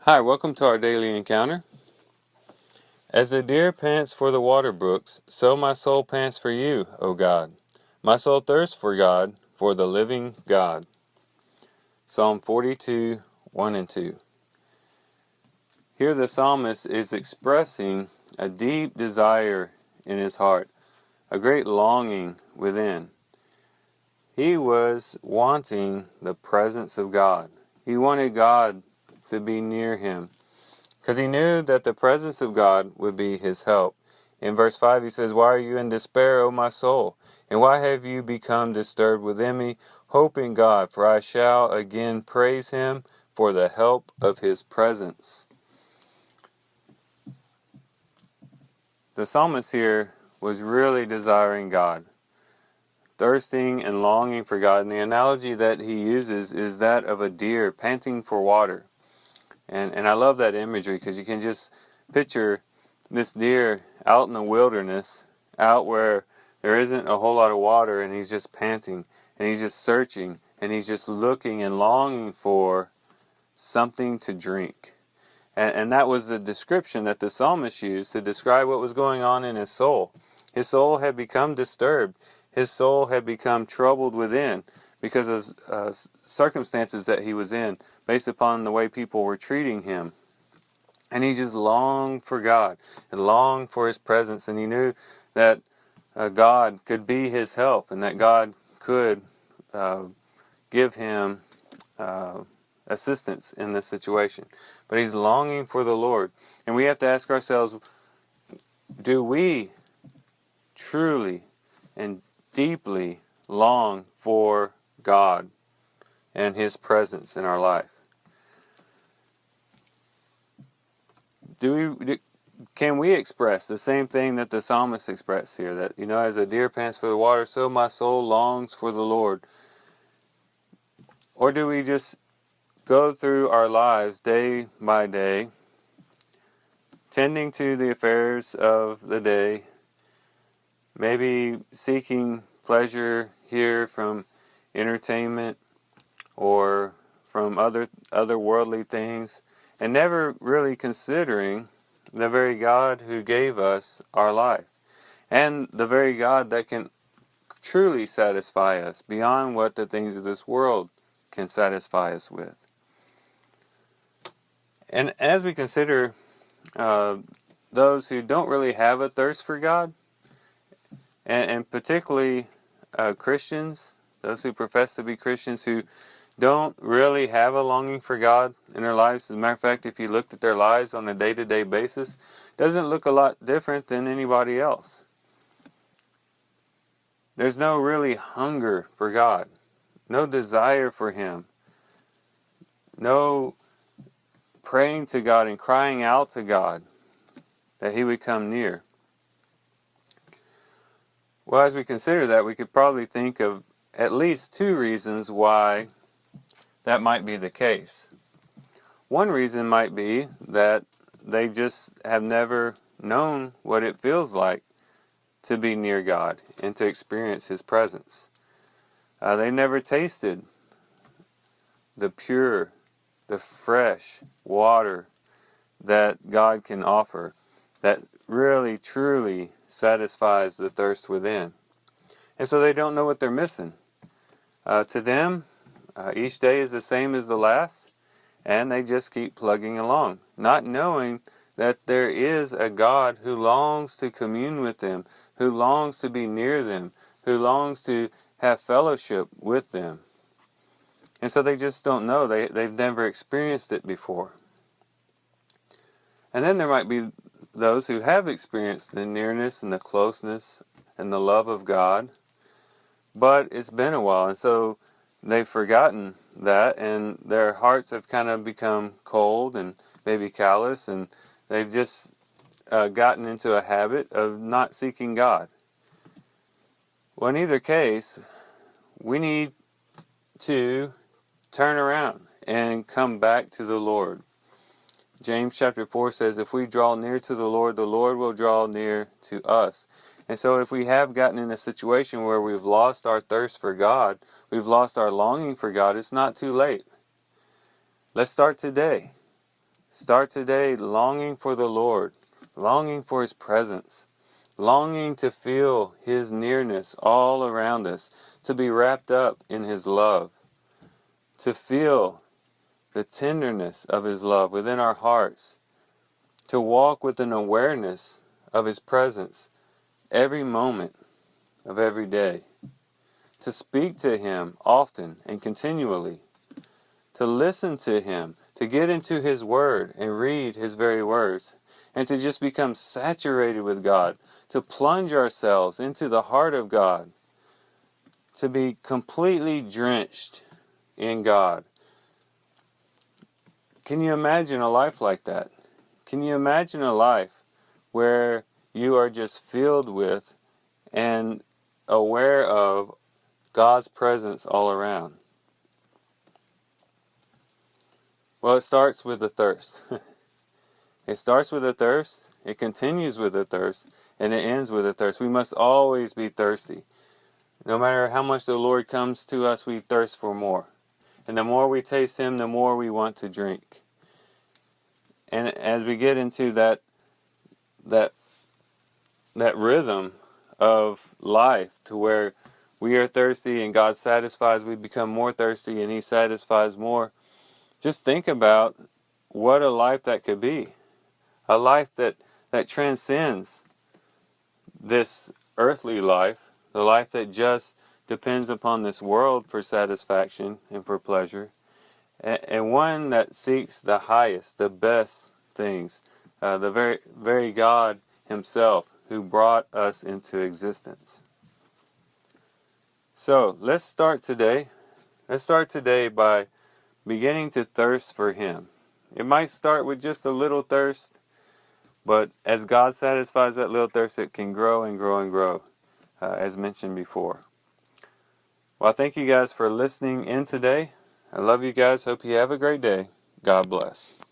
Hi, welcome to our daily encounter. As the deer pants for the water brooks, so my soul pants for you, O God. My soul thirsts for God, for the living God. Psalm 42, 1 and 2. Here the psalmist is expressing a deep desire in his heart, a great longing within. He was wanting the presence of God. He wanted God to be near him, because he knew that the presence of God would be his help. In verse 5 he says, "Why are you in despair, O my soul? And why have you become disturbed within me? Hope in God, for I shall again praise him for the help of his presence." The psalmist here was really desiring God, thirsting and longing for God. And the analogy that he uses is that of a deer panting for water. And I love that imagery, because you can just picture this deer out in the wilderness, out where there isn't a whole lot of water, and he's just panting, and he's just searching, and he's just looking and longing for something to drink. And that was the description that the psalmist used to describe what was going on in his soul. His soul had become disturbed. His soul had become troubled within because of circumstances that he was in, based upon the way people were treating him. And he just longed for God and longed for his presence. And he knew that God could be his help, and that God could give him assistance in this situation. But he's longing for the Lord. And we have to ask ourselves, do we truly and deeply long for God and his presence in our life? Can we express the same thing that the psalmist expressed here, that, as a deer pants for the water, so my soul longs for the Lord? Or do we just go through our lives day by day, tending to the affairs of the day, maybe seeking pleasure here from entertainment or from other worldly things, and never really considering the very God who gave us our life, and the very God that can truly satisfy us beyond what the things of this world can satisfy us with? And as we consider those who don't really have a thirst for God, and particularly Christians, those who profess to be Christians, who don't really have a longing for God in their lives. As a matter of fact, if you looked at their lives on a day-to-day basis, it doesn't look a lot different than anybody else. There's no really hunger for God, no desire for him, no praying to God and crying out to God that he would come near. Well, as we consider that, we could probably think of at least two reasons why that might be the case. One reason might be that they just have never known what it feels like to be near God and to experience his presence. They never tasted the pure, the fresh water that God can offer, that really, truly satisfies the thirst within. And so they don't know what they're missing. To them, each day is the same as the last, and they just keep plugging along, not knowing that there is a God who longs to commune with them, who longs to be near them, who longs to have fellowship with them. And so they just don't know. They've never experienced it before. And then there might be those who have experienced the nearness and the closeness and the love of God, but it's been a while, and so they've forgotten that, and their hearts have kind of become cold and maybe callous, and they've just gotten into a habit of not seeking God. Well, in either case, we need to turn around and come back to the Lord. James chapter 4 says, if we draw near to the Lord will draw near to us. And so if we have gotten in a situation where we've lost our thirst for God, we've lost our longing for God, it's not too late. Let's start today. Start today longing for the Lord, longing for His presence, longing to feel His nearness all around us, to be wrapped up in His love, to feel the tenderness of His love within our hearts, to walk with an awareness of His presence every moment of every day, to speak to Him often and continually, to listen to Him, to get into His Word and read His very words, and to just become saturated with God, to plunge ourselves into the heart of God, to be completely drenched in God. Can you imagine a life like that? Can you imagine a life where you are just filled with and aware of God's presence all around? Well, it starts with a thirst. It starts with a thirst, it continues with a thirst, and it ends with a thirst. We must always be thirsty. No matter how much the Lord comes to us, we thirst for more. And the more we taste Him, the more we want to drink. And as we get into that rhythm of life, to where we are thirsty and God satisfies, we become more thirsty and He satisfies more. Just think about what a life that could be. A life that transcends this earthly life, the life that just depends upon this world for satisfaction and for pleasure, and one that seeks the highest, the best things, the very God Himself who brought us into existence. So let's start today. Let's start today by beginning to thirst for Him. It might start with just a little thirst, but as God satisfies that little thirst, it can grow and grow and grow, as mentioned before. Well, thank you guys for listening in today. I love you guys. Hope you have a great day. God bless.